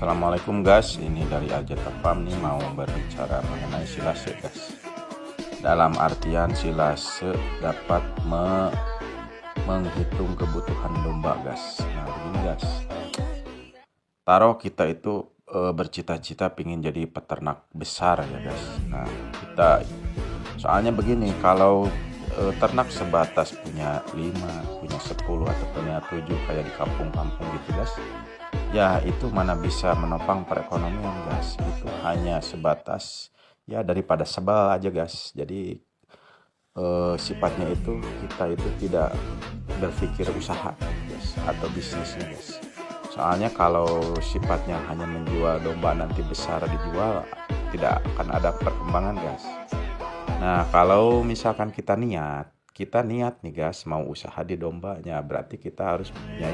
Assalamualaikum guys, ini dari Aljata Farm nih mau berbicara mengenai silase guys. Dalam artian silase dapat menghitung kebutuhan domba guys. Nah begini guys, taruh kita itu bercita-cita pingin jadi peternak besar ya guys. Nah kita soalnya begini, kalau ternak sebatas punya 5, punya 10 atau punya 7 kayak di kampung-kampung gitu guys, ya itu mana bisa menopang perekonomian guys. Itu hanya sebatas ya daripada sebal aja guys. Jadi sifatnya itu kita itu tidak berpikir usaha guys atau bisnisnya guys. Soalnya kalau sifatnya hanya menjual domba nanti besar dijual, tidak akan ada perkembangan guys. Nah kalau misalkan kita niat nih guys mau usaha di dombanya, berarti kita harus punya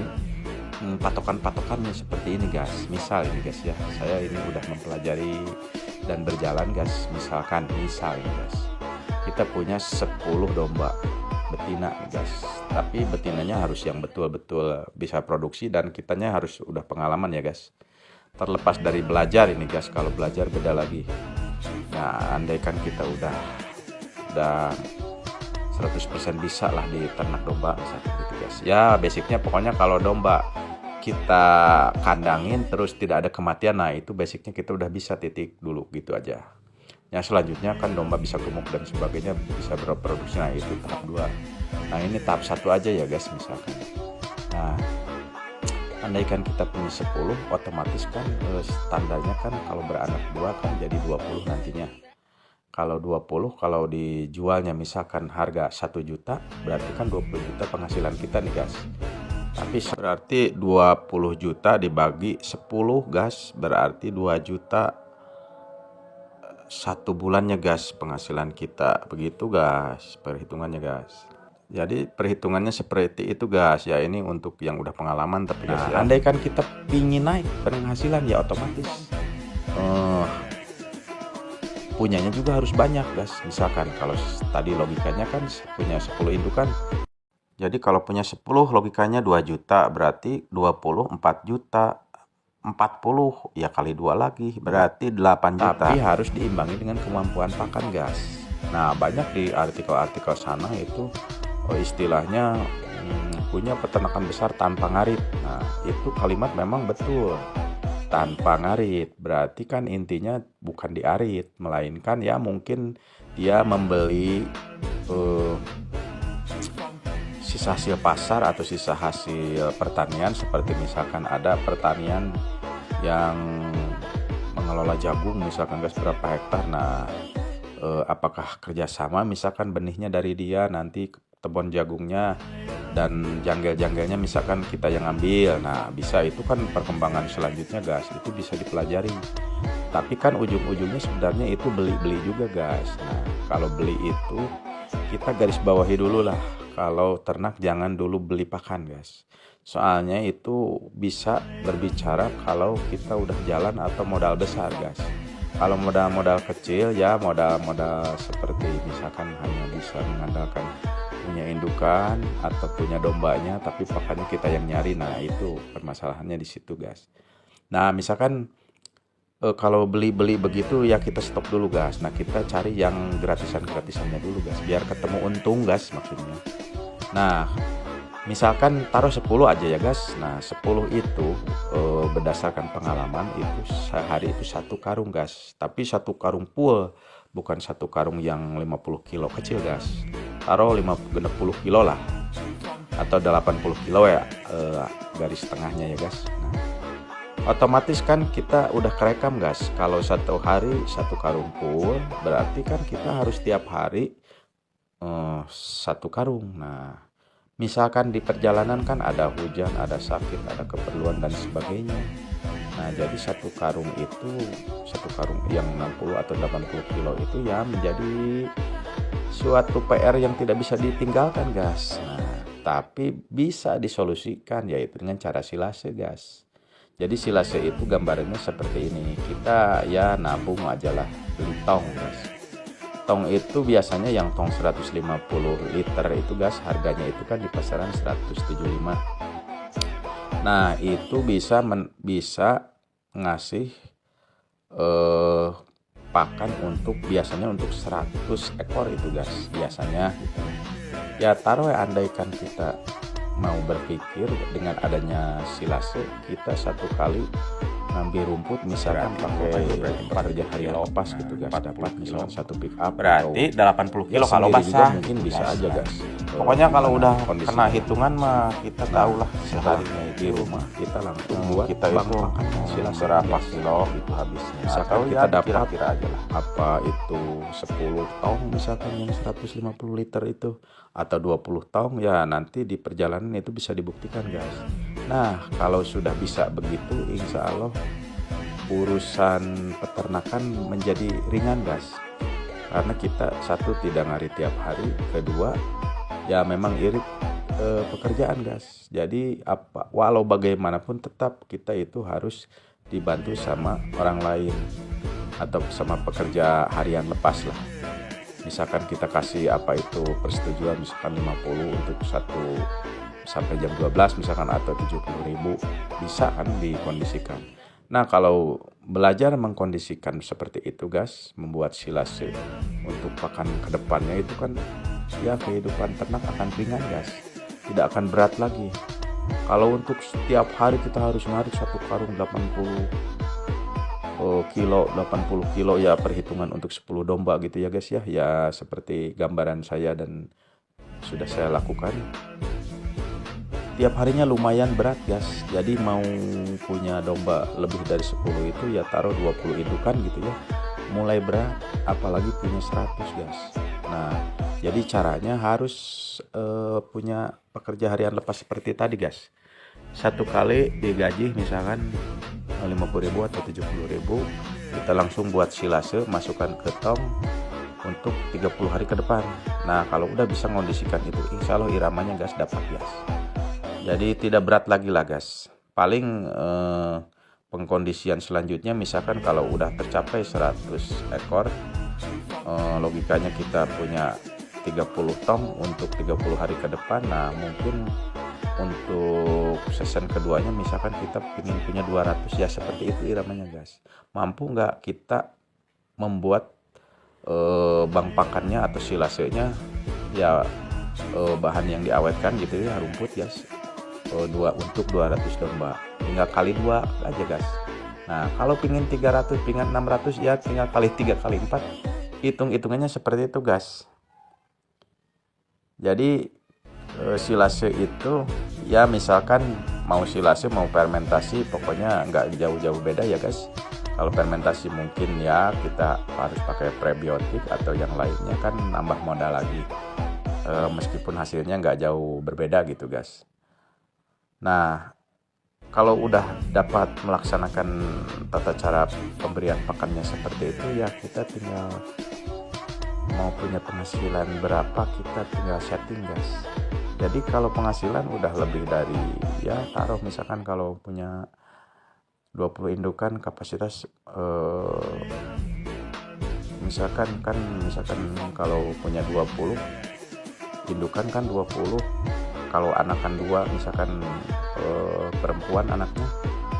patokan-patokannya seperti ini guys. Misal ini guys ya, saya ini udah mempelajari dan berjalan guys. Misal ini guys, kita punya 10 domba betina guys, tapi betinanya harus yang betul-betul bisa produksi dan kitanya harus udah pengalaman ya guys. Terlepas dari belajar ini guys, kalau belajar beda lagi. Nah andaikan kita udah 100% bisa lah di ternak domba misalkan gitu guys. Ya basicnya pokoknya kalau domba kita kandangin terus tidak ada kematian, nah itu basicnya kita udah bisa titik dulu gitu aja. Yang selanjutnya kan domba bisa gemuk dan sebagainya, bisa bereproduksi, nah itu tahap 2. Nah ini tahap 1 aja ya guys misalkan. Nah andaikan kita punya 10, otomatis kan standarnya kan kalau beranak 2 kan jadi 20 nantinya. Kalau 20, kalau dijualnya misalkan harga 1 juta, berarti kan 20 juta penghasilan kita nih guys. Tapi berarti 20 juta dibagi 10 gas, berarti 2 juta 1 bulannya gas penghasilan kita. Begitu gas perhitungannya gas. Jadi perhitungannya seperti itu gas ya, ini untuk yang udah pengalaman. Tapi guys ya, andaikan kita pingin naik penghasilan ya otomatis punyanya juga harus banyak gas. Misalkan kalau tadi logikanya kan punya 10 indukan, jadi kalau punya 10 logikanya 2 juta, berarti 20 4 juta, 40 ya kali 2 lagi berarti 8 juta. Tapi harus diimbangi dengan kemampuan pakan gas. Nah banyak di artikel-artikel sana itu istilahnya punya peternakan besar tanpa ngarit. Nah itu kalimat memang betul, tanpa ngarit. Berarti kan intinya bukan diarit, melainkan ya mungkin dia membeli sisa hasil pasar atau sisa hasil pertanian. Seperti misalkan ada pertanian yang mengelola jagung misalkan guys berapa hektar. Nah apakah kerjasama misalkan benihnya dari dia, nanti kebun jagungnya dan janggal-janggalnya misalkan kita yang ambil. Nah bisa, itu kan perkembangan selanjutnya guys, itu bisa dipelajari. Tapi kan ujung-ujungnya sebenarnya itu beli-beli juga guys. Nah kalau beli itu kita garis bawahi dulu lah, kalau ternak jangan dulu beli pakan guys. Soalnya itu bisa berbicara kalau kita udah jalan atau modal besar guys. Kalau modal-modal kecil ya modal-modal seperti misalkan hanya bisa mengandalkan punya indukan atau punya dombanya tapi pakannya kita yang nyari, nah itu permasalahannya di situ guys. Nah misalkan kalau beli-beli begitu ya kita stop dulu guys. Nah kita cari yang gratisannya dulu guys, biar ketemu untung guys maksudnya. Nah misalkan taruh 10 aja ya guys. Nah 10 itu berdasarkan pengalaman itu sehari itu 1 karung guys, tapi 1 karung full, bukan 1 karung yang 50 kilo kecil guys. Taruh 50 kilo lah atau 80 kilo ya garis tengahnya ya guys. Nah otomatis kan kita udah kerekam guys, kalau 1 hari 1 karung full, berarti kan kita harus tiap hari 1 karung. Nah misalkan di perjalanan kan ada hujan, ada sakit, ada keperluan dan sebagainya. Nah jadi 1 karung itu, 1 karung yang 60 atau 80 kilo itu ya menjadi suatu PR yang tidak bisa ditinggalkan guys. Nah tapi bisa disolusikan yaitu dengan cara silase guys. Jadi silase itu gambarannya seperti ini, kita ya nabung aja lah, beli tong guys. Tong itu biasanya yang tong 150 liter itu guys, harganya itu kan di pasaran 175. Nah itu bisa ngasih pakan biasanya untuk 100 ekor itu guys biasanya gitu. Ya taruh andaikan kita mau berpikir dengan adanya silase kita satu kali ngambil rumput misalkan pakai pekerja harian lepas gitu guys, dapat misalkan satu pick up berarti 80 kilo kalau juga basah mungkin bisa aja guys. Pokoknya kalau udah kondisi kena hitungan mah kita tahu lah seharinya di rumah kita langsung buat kita itu silase berapa kilo itu habisnya. misalkan Atau kita ya dapat kira-kira aja lah. apa itu 10 tong misalkan yang 150 liter itu atau 20 tong ya nanti di perjalanan itu bisa dibuktikan guys. Nah kalau sudah bisa begitu insya Allah urusan peternakan menjadi ringan guys, karena kita satu tidak ngari tiap hari, kedua ya memang irit pekerjaan guys. Jadi walau bagaimanapun tetap kita itu harus dibantu sama orang lain atau sama pekerja harian lepas lah. Misalkan kita kasih persetujuan misalkan 50 untuk satu sampai jam 12 misalkan atau 70.000 bisa kan dikondisikan. Nah kalau belajar mengkondisikan seperti itu guys, membuat silase untuk pakan kedepannya itu kan ya kehidupan ternak akan ringan guys, tidak akan berat lagi. Kalau untuk setiap hari kita harus narik satu karung 80 kilo ya perhitungan untuk 10 domba gitu ya guys ya seperti gambaran saya dan sudah saya lakukan. Tiap harinya lumayan berat guys, jadi mau punya domba lebih dari 10 itu ya taruh 20 indukan gitu ya, mulai berat, apalagi punya 100 guys. Nah jadi caranya harus punya pekerja harian lepas seperti tadi guys. Satu kali digaji misalkan 50.000 atau 70.000, kita langsung buat silase, masukkan ke tong untuk 30 hari ke depan. Nah kalau udah bisa mengondisikan itu insya Allah iramanya guys dapat guys. Jadi tidak berat lagi lah guys. Paling pengkondisian selanjutnya misalkan kalau udah tercapai 100 ekor, logikanya kita punya 30 tong untuk 30 hari ke depan. Nah mungkin untuk season keduanya misalkan kita ingin punya 200 ya seperti itu iramanya guys. Mampu nggak kita membuat bank pakannya atau silasenya ya bahan yang diawetkan gitu ya, rumput guys, untuk 200 domba, tinggal kali 2 aja guys. Nah kalau pingin 300 pingin 600 ya tinggal kali 3 kali 4, hitung-hitungannya seperti itu guys. Jadi silase itu ya misalkan mau silase mau fermentasi pokoknya nggak jauh-jauh beda ya guys. Kalau fermentasi mungkin ya kita harus pakai prebiotik atau yang lainnya kan nambah modal lagi, meskipun hasilnya nggak jauh berbeda gitu guys. Nah kalau udah dapat melaksanakan tata cara pemberian pakannya seperti itu ya kita tinggal mau punya penghasilan berapa kita tinggal setting guys. Jadi kalau penghasilan udah lebih dari ya taruh misalkan kalau punya 20 indukan kapasitas misalkan kalau punya 20 indukan kan 20, kalau anakan 2 misalkan perempuan anaknya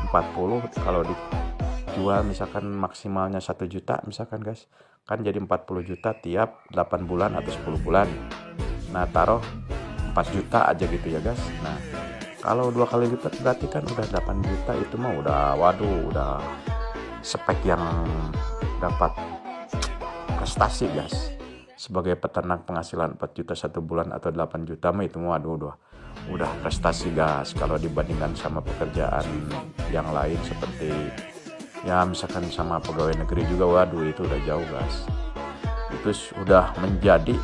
40, kalau dijual misalkan maksimalnya 1 juta misalkan guys, kan jadi 40 juta tiap 8 bulan atau 10 bulan. Nah taruh 4 juta aja gitu ya guys. Nah kalau 2 kali lipat berarti kan udah 8 juta, itu mah udah spek yang dapat prestasi guys. Sebagai peternak penghasilan 4 juta 1 bulan atau 8 juta mah itu mah udah prestasi guys. Kalau dibandingkan sama pekerjaan yang lain seperti ya misalkan sama pegawai negeri juga itu udah jauh guys. Itu sudah menjadi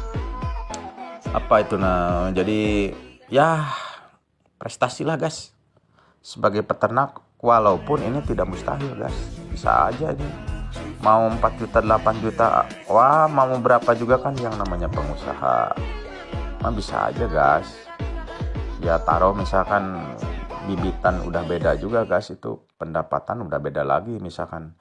jadi ya prestasi lah guys sebagai peternak, walaupun ini tidak mustahil guys. Bisa aja ini mau 4 juta 8 juta mau berapa juga kan yang namanya pengusaha mah bisa aja guys. Ya taruh misalkan bibitan udah beda juga guys, itu pendapatan udah beda lagi. Misalkan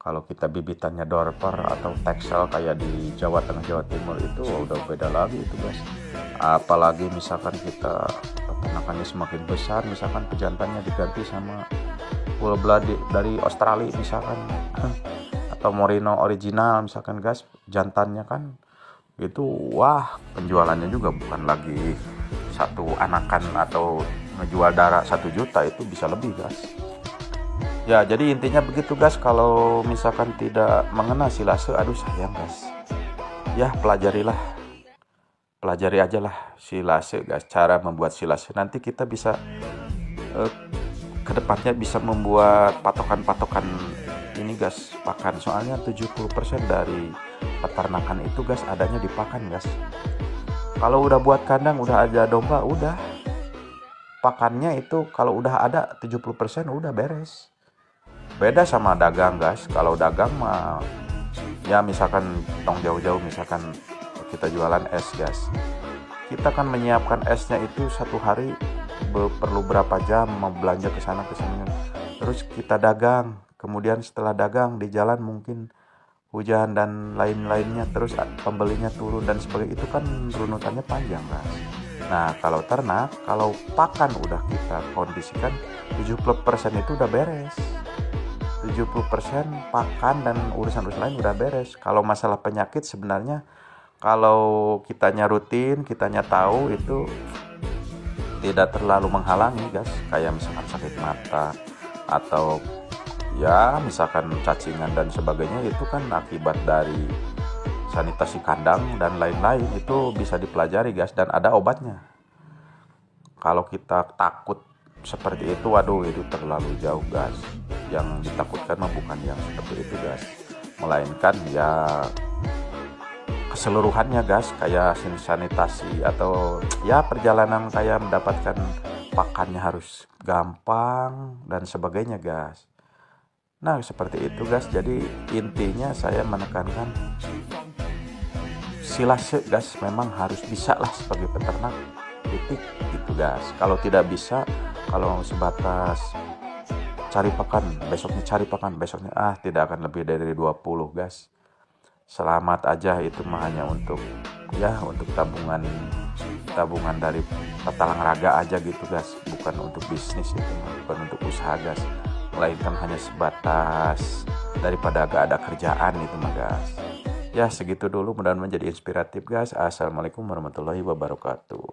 kalau kita bibitannya dorper atau texel kayak di Jawa Tengah Jawa Timur itu udah beda lagi itu guys. Apalagi misalkan kita peternakannya semakin besar, misalkan pejantannya diganti sama full blood dari Australia misalkan atau Merino original misalkan guys, jantannya kan itu wah penjualannya juga bukan lagi satu anakan atau ngejual darah 1 juta, itu bisa lebih guys. Ya jadi intinya begitu guys, kalau misalkan tidak mengenal silase, aduh sayang guys. Ya pelajari aja lah silase guys, cara membuat silase. Nanti kita bisa kedepannya bisa membuat patokan-patokan ini guys, pakan. Soalnya 70% dari peternakan itu guys adanya di pakan guys. Kalau udah buat kandang, udah ada domba, udah pakannya itu kalau udah ada 70% udah beres. Beda sama dagang guys. Kalau dagang mah ya misalkan tong jauh-jauh, misalkan kita jualan es guys, kita kan menyiapkan esnya itu 1 hari perlu berapa jam, mau belanja ke sana ke sini, terus kita dagang. Kemudian setelah dagang di jalan mungkin hujan dan lain-lainnya, terus pembelinya turun dan sebagainya, itu kan runutannya panjang guys. Nah kalau ternak, kalau pakan udah kita kondisikan 70% itu udah beres. 70% pakan dan urusan-urusan lain udah beres. Kalau masalah penyakit sebenarnya kalau kitanya rutin, kitanya tahu, itu tidak terlalu menghalangi guys. Kayak misalkan sakit mata atau ya misalkan cacingan dan sebagainya, itu kan akibat dari sanitasi kandang dan lain-lain, itu bisa dipelajari guys dan ada obatnya. Kalau kita takut seperti itu, waduh itu terlalu jauh guys. Yang ditakutkan mah bukan yang seperti itu guys, melainkan ya keseluruhannya guys, kayak sanitasi atau ya perjalanan, kayak mendapatkan pakannya harus gampang dan sebagainya guys. Nah seperti itu guys. Jadi intinya saya menekankan silase guys, memang harus bisa lah sebagai peternak, titik gitu guys. Kalau tidak bisa, kalau sebatas cari pakan, besoknya cari pakan, besoknya tidak akan lebih dari 20 guys. Selamat aja, itu mah hanya untuk untuk tabungan dari petalang raga aja gitu guys, bukan untuk bisnis, itu bukan untuk usaha guys, melainkan hanya sebatas daripada gak ada kerjaan itu mah guys. Ya segitu dulu, mudah-mudahan menjadi inspiratif guys. Assalamualaikum warahmatullahi wabarakatuh.